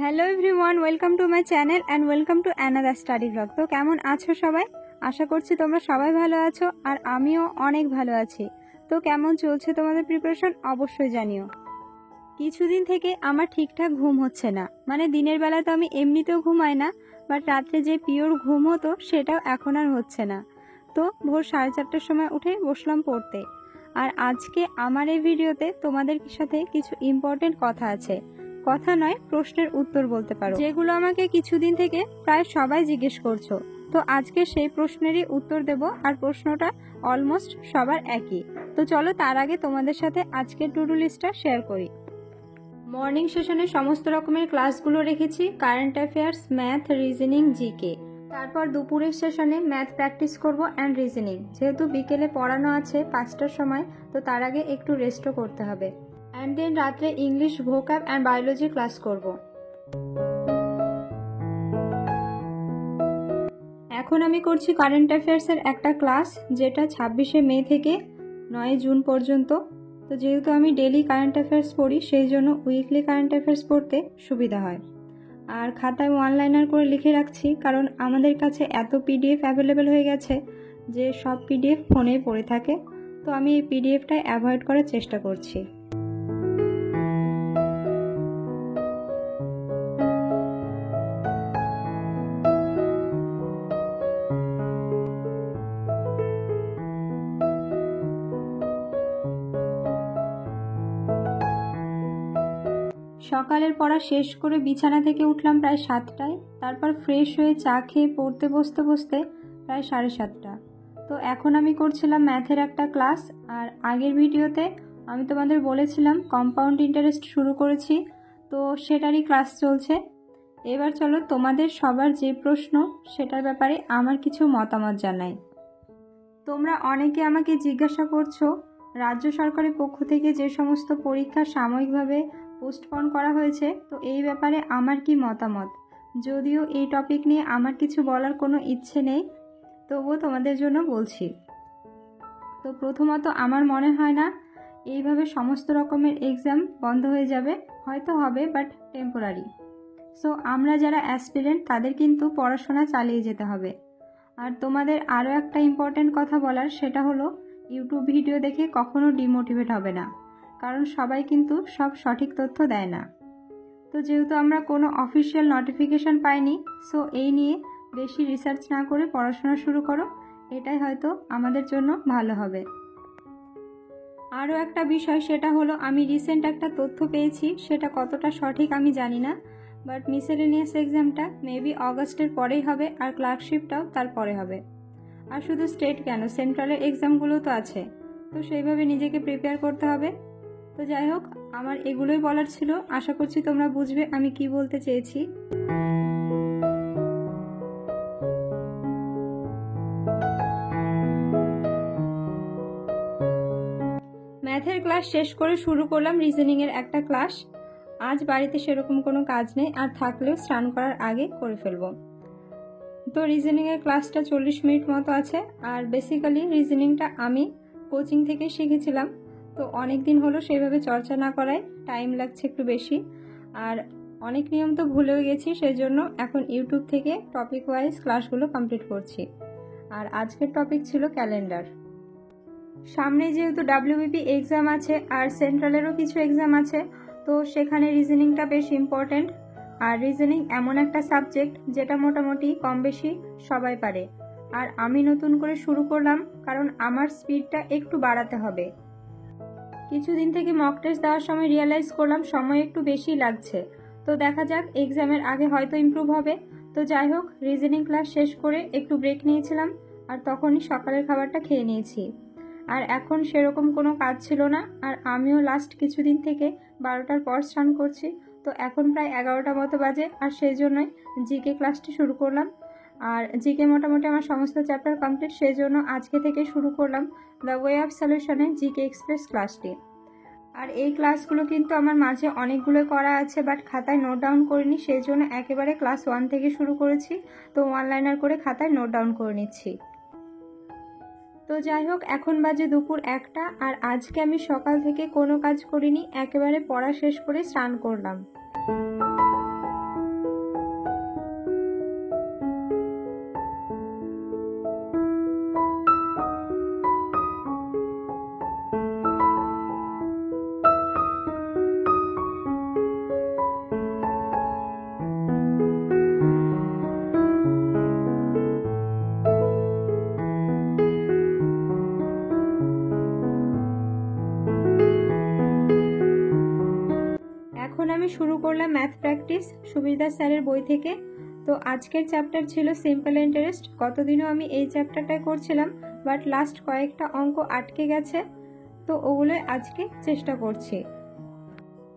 Hello everyone, welcome to my channel and welcome to another study blog. তো কেমন আছো সবাই? আশা করছি তোমরা সবাই ভালো আছো আর আমিও অনেক ভালো আছি। তো কেমন চলছে তোমাদের প্রিপারেশন অবশ্যই জানিও। কিছুদিন থেকে আমার ঠিকঠাক ঘুম হচ্ছে না, মানে দিনের বেলা তো আমি এমনিতেও ঘুমাই না, বাট রাত্রে যে পিওর ঘুম হতো সেটাও এখন আর হচ্ছে না। তো ভোর 4:30টার সময় উঠে বসলাম পড়তে। আর আজকে আমার এই ভিডিওতে তোমাদের সাথে কিছু ইম্পর্টেন্ট কথা আছে, কথা নয় প্রশ্নের উত্তর বলতে পারো, যেগুলো আমাকে কিছুদিন থেকে প্রায় সবাই জিজ্ঞেস করছো। তো আজকে সেই প্রশ্নেরই উত্তর দেব, আর প্রশ্নটা অলমোস্ট সবার একই। তো চলো তার আগে তোমাদের সাথে আজকের টু ডু লিস্টটা শেয়ার করি। মর্নিং সেশনে সমস্ত রকমের ক্লাসগুলো রেখেছি, current affairs, math, reasoning, GK. তারপর দুপুরের সেশনে ম্যাথ প্র্যাকটিস করব অ্যান্ড রিজনিং। যেহেতু বিকেলে পড়ানো আছে 5টার সময়, তো তার আগে একটু রেস্টও করতে হবে। অ্যান্ড দেন রাত্রে ইংলিশ, ভোকাব অ্যান্ড বায়োলজি ক্লাস করব। এখন আমি করছি কারেন্ট অ্যাফেয়ার্সের একটা ক্লাস, যেটা 26শে মে থেকে 9 জুন পর্যন্ত। তো যেহেতু আমি ডেলি কারেন্ট অ্যাফেয়ার্স পড়ি, সেই জন্য উইকলি কারেন্ট অ্যাফেয়ার্স পড়তে সুবিধা হয়। আর খাতায় ওয়ান লাইনার করে লিখে রাখছি, কারণ আমাদের কাছে এত পিডিএফ অ্যাভেলেবেল হয়ে গেছে যে সব পিডিএফ ফোনেই পড়ে থাকে। তো আমি এই পিডিএফটাই অ্যাভয়েড করার চেষ্টা করছি। সকালের পড়া শেষ করে বিছানা থেকে উঠলাম প্রায় 7টায়। তারপর ফ্রেশ হয়ে চা খেয়ে পড়তে বসতে বসতে প্রায় 7:30টা। তো এখন আমি করছিলাম ম্যাথের একটা ক্লাস। আর আগের ভিডিওতে আমি তোমাদের বলেছিলাম কম্পাউন্ড ইন্টারেস্ট শুরু করেছি, তো সেটারই ক্লাস চলছে। এবার চলো তোমাদের সবার যে প্রশ্ন সেটার ব্যাপারে আমার কিছু মতামত জানাই। তোমরা অনেকে আমাকে জিজ্ঞাসা করছো রাজ্য সরকারের পক্ষ থেকে যে সমস্ত পরীক্ষা সাময়িকভাবে পোস্টপন করা হয়েছে, তো এই ব্যাপারে আমার কি মতামত। যদিও এই টপিক নিয়ে আমার কিছু বলার কোনো ইচ্ছে নেই, তবুও তোমাদের জন্য বলছি। তো প্রথমত আমার মনে হয় না এইভাবে সমস্ত রকমের এক্সাম বন্ধ হয়ে যাবে, হয়তো হবে বাট টেম্পোরারি। সো আমরা যারা অ্যাসপিরেন্ট তাদের কিন্তু পড়াশোনা চালিয়ে যেতে হবে। আর তোমাদের আরও একটা ইম্পর্টেন্ট কথা বলার, সেটা হলো ইউটিউব ভিডিও দেখে কখনো ডিমোটিভেট হবে না, কারণ সবাই কিন্তু সব সঠিক তথ্য দেয় না। তো যেহেতু আমরা কোনো অফিসিয়াল নোটিফিকেশন পাইনি, সো এই নিয়ে বেশি রিসার্চ না করে পড়াশোনা শুরু করো, এটাই হয়তো আমাদের জন্য ভালো হবে। আরও একটা বিষয়, সেটা হলো আমি রিসেন্ট একটা তথ্য পেয়েছি, সেটা কতটা সঠিক আমি জানি না, বাট মিসেলেনিয়াস এক্সামটা মেবি অগাস্টের পরেই হবে, আর ক্লার্কশিপটাও তারপরে হবে। আর শুধু স্টেট কেন, সেন্ট্রালের এক্সামগুলো তো আছে, তো সেইভাবে নিজেকে প্রিপেয়ার করতে হবে। তো যাই হোক, আমার এগুলোই বলার ছিল। আশা করছি তোমরা বুঝবে আমি কি বলতে চেয়েছি। ম্যাথের ক্লাস শেষ করে শুরু করলাম রিজনিংয়ের একটা ক্লাস। আজ বাড়িতে সেরকম কোনো কাজ নেই, আর থাকলেও স্নান করার আগে করে ফেলবো। তো রিজনিংয়ের ক্লাসটা 40 মিনিট মতো আছে। আর বেসিক্যালি রিজনিংটা আমি কোচিং থেকে শিখেছিলাম, তো অনেক দিন হলো সেইভাবে চর্চা না করায় টাইম লাগছে একটু বেশি, আর অনেক নিয়ম তো ভুলেও গেছি, সেই জন্য এখন ইউটিউব থেকে টপিক ওয়াইজ ক্লাসগুলো কমপ্লিট করছি। আর আজকের টপিক ছিল ক্যালেন্ডার। সামনে যেহেতু WBP এক্সাম আছে আর সেন্ট্রালেরও কিছু এক্সাম আছে, তো সেখানে রিজনিংটা বেশ ইম্পর্টেন্ট। আর রিজনিং এমন একটা সাবজেক্ট যেটা মোটামুটি কম বেশি সবাই পারে, আর আমি নতুন করে শুরু করলাম কারণ আমার স্পিডটা একটু বাড়াতে হবে। কিছুদিন থেকে মক টেস্ট দেওয়ার সময় রিয়েলাইজ করলাম সময় একটু বেশি লাগছে, তো দেখা যাক এক্সামের আগে হয়তো ইমপ্রুভ হবে। তো যাই হোক, রিজনিং ক্লাস শেষ করে একটু ব্রেক নিয়েছিলাম, আর তখনই সকালের খাবারটা খেয়ে নিয়েছি। আর এখন সেরকম কোনো কাজ ছিল না, আর আমিও লাস্ট কিছুদিন থেকে 12টার পর স্নান করছি। তো এখন প্রায় 11টা মতো বাজে, আর সেই জন্যই জিকে ক্লাসটি শুরু করলাম। আর জিকে মোটামুটি আমার সমস্ত চ্যাপ্টার কমপ্লিট, সেই জন্য আজকে থেকে শুরু করলাম দ্য ওয়ে অফ সলিউশনে জিকে এক্সপ্রেস ক্লাসটি। আর এই ক্লাসগুলো কিন্তু আমার মাঝে অনেকগুলো করা আছে, বাট খাতায় নোট ডাউন করিনি, সেই জন্য একেবারে ক্লাস 1 থেকে শুরু করেছি। তো ওয়ান লাইনার করে খাতায় নোট ডাউন করে নিচ্ছি। তো যাই হোক, এখন বাজে দুপুর 1টা, আর আজকে আমি সকাল থেকে কোনো কাজ করিনি, একেবারে পড়া শেষ করে স্নান করলাম। শুরু করলাম ম্যাথ প্র্যাকটিস সুবিরদাস স্যারের বই থেকে। তো আজকের চ্যাপ্টার ছিল সিম্পল ইন্টারেস্ট। গতদিনও আমি এই চ্যাপ্টারটাই করছিলাম, বাট লাস্ট কয়েকটা অঙ্ক আটকে গেছে, তো ওগুলোই আজকে চেষ্টা করছি।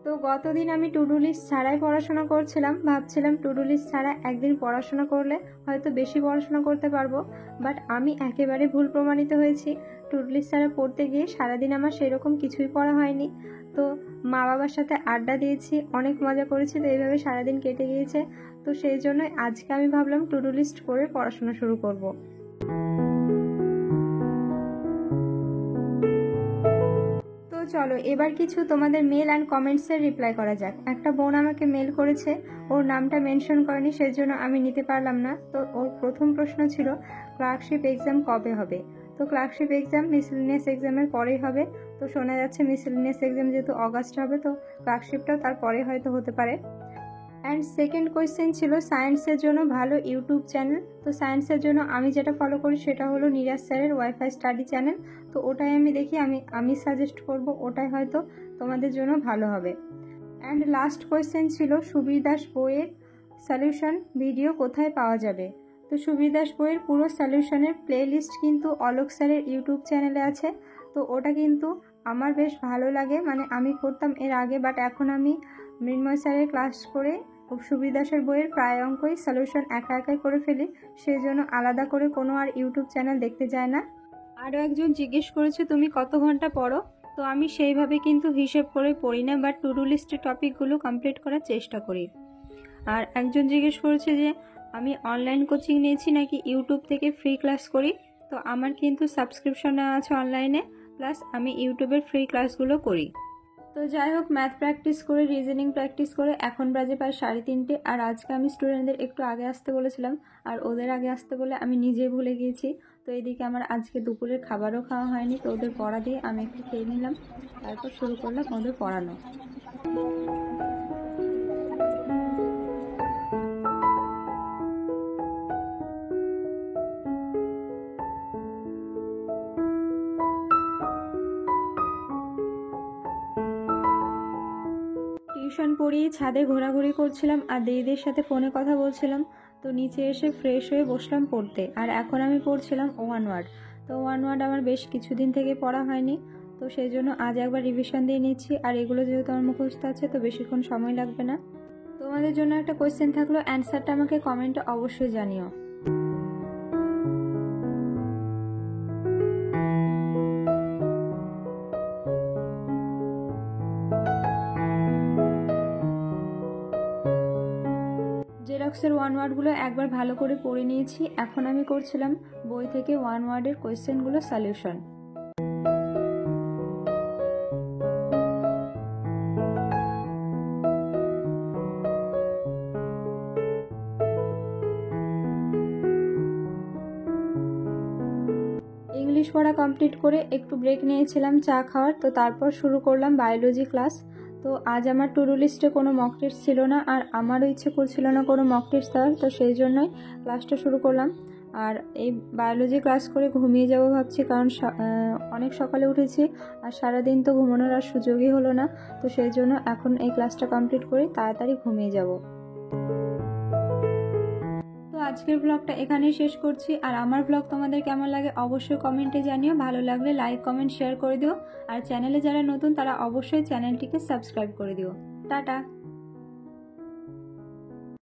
তো গতদিন আমি টু ডু লিস্ট ছাড়াই পড়াশোনা করছিলাম, ভাবছিলাম টু ডু লিস্ট ছাড়া একদিন পড়াশোনা করলে হয়তো বেশি পড়াশোনা করতে পারবো, বাট আমি একেবারে ভুল প্রমাণিত হয়েছি। টু ডু লিস্ট ছাড়া পড়তে গিয়ে সারাদিন আমার সেরকম কিছুই পড়া হয়নি। তো মা বাবার সাথে আড্ডা দিয়েছি, অনেক মজা করেছি, তো এইভাবে সারাদিন কেটে গিয়েছে। তো সেই জন্যই আজকে আমি ভাবলাম টু ডু লিস্ট করে পড়াশোনা শুরু করব। তো চলো এবার কিছু তোমাদের মেল অ্যান্ড কমেন্টসের রিপ্লাই করা যাক। একটা বোন আমাকে মেল করেছে, ওর নামটা মেনশন করেনি, সেজন্য আমি নিতে পারলাম না। তো ওর প্রথম প্রশ্ন ছিল ক্লার্কশিপ এক্সাম কবে হবে। তো ক্লার্কশিপ এক্সাম মিসেলেনিয়াস এক্সামের পরেই হবে। তো শোনা যাচ্ছে মিসেলেনিয়াস এক্সাম যেহেতু অগাস্টে হবে, তো ক্লার্কশিপটাও তারপরে হয়তো হতে পারে। অ্যান্ড সেকেন্ড কোয়েশ্চেন ছিল সায়েন্সের জন্য ভালো ইউটিউব চ্যানেল। তো সায়েন্সের জন্য আমি যেটা ফলো করি সেটা হলো নিরাজ স্যারের ওয়াইফাই স্টাডি চ্যানেল। তো ওটাই আমি দেখি, আমি সাজেস্ট করব, ওটাই হয়তো তোমাদের জন্য ভালো হবে। অ্যান্ড লাস্ট কোয়েশ্চেন ছিল সুবীর দাস বইয়ের সলিউশন ভিডিও কোথায় পাওয়া যাবে। তো সুবীর দাস বইয়ের পুরো সলিউশনের প্লে লিস্ট কিন্তু অলোক স্যারের ইউটিউব চ্যানেলে আছে। তো ওটা কিন্তু আমার বেশ ভালো লাগে, মানে আমি করতাম এর আগে, বাট এখন আমি মৃন্ময় স্যারের ক্লাস করে সুবীর দাসের বইয়ের প্রায় অঙ্কই সলিউশন একা একাই করে ফেলি, সেই জন্য আলাদা করে কোনো আর ইউটিউব চ্যানেল দেখতে যায় না। আরও একজন জিজ্ঞেস করেছে তুমি কত ঘন্টা পড়ো। তো আমি সেইভাবে কিন্তু হিসেব করে পড়ি না, বাট টু ডু লিস্টের টপিকগুলো কমপ্লিট করার চেষ্টা করি। আর একজন জিজ্ঞেস করেছে যে আমি অনলাইন কোচিং নিয়েছি নাকি ইউটিউব থেকে ফ্রি ক্লাস করি। তো আমার কিন্তু সাবস্ক্রিপশন নেওয়া আছে অনলাইনে, প্লাস আমি ইউটিউবের ফ্রি ক্লাসগুলো করি। তো যাই হোক, ম্যাথ প্র্যাকটিস করে রিজনিং প্র্যাকটিস করে এখন বাজে প্রায় 3:30। আর আজকে আমি স্টুডেন্টদের একটু আগে আসতে বলেছিলাম, আর ওদের আগে আসতে বলে আমি নিজে ভুলে গিয়েছি। তো এদিকে আমার আজকে দুপুরের খাবারও খাওয়া হয়নি, তো ওদের পড়া দিয়ে আমি একটু খেয়ে নিলাম, তারপর শুরু করলাম ওদের পড়ানো। টিউশন পড়িয়ে ছাদে ঘোরাঘুরি করছিলাম আর দিদিদের সাথে ফোনে কথা বলছিলাম। তো নিচে এসে ফ্রেশ হয়ে বসলাম পড়তে, আর এখন আমি পড়ছিলাম ওয়ান ওয়ার্ড। তো ওয়ান ওয়ার্ড আমার বেশ কিছুদিন থেকে পড়া হয়নি, তো সেই জন্য আজ একবার রিভিশন দিয়ে নিচ্ছি। আর এগুলো যেহেতু আমার মুখস্থ আছে, তো বেশিক্ষণ সময় লাগবে না। তোমাদের জন্য একটা কোয়েশ্চেন থাকলো, অ্যান্সারটা আমাকে কমেন্টে অবশ্যই জানিও। জেরক্সের ওয়ান ওয়ার্ডগুলো একবার ভালো করে পড়ে নিয়েছি, এখন আমি করছিলাম বই থেকে ওয়ান ওয়ার্ডের কোয়েশ্চেনগুলো সলিউশন। ইংলিশ পড়া কমপ্লিট করে একটু ব্রেক নিয়েছিলাম চা খাওয়ার, তো তারপর শুরু করলাম বায়োলজি ক্লাস। তো আজ আমার টু ডু লিস্টে কোনো মক টেস্ট ছিল না, আর আমারও ইচ্ছে করছিল না কোনো মক টেস্ট দেওয়ার, তো সেই জন্যই ক্লাসটা শুরু করলাম। আর এই বায়োলজি ক্লাস করে ঘুমিয়ে যাব ভাবছি, কারণ অনেক সকালে উঠেছি আর সারাদিন তো ঘুমানোর আর সুযোগই হলো না। তো সেই জন্য এখন এই ক্লাসটা কমপ্লিট করে তাড়াতাড়ি ঘুমিয়ে যাব। তো আজকের ব্লগটা এখানেই শেষ করছি। আর আমার ব্লগ তোমাদের কেমন লাগে অবশ্যই কমেন্টে জানিও, ভালো লাগলে লাইক কমেন্ট শেয়ার করে দিও। আর চ্যানেলে যারা নতুন তারা অবশ্যই চ্যানেলটিকে সাবস্ক্রাইব করে দিও। টাটা।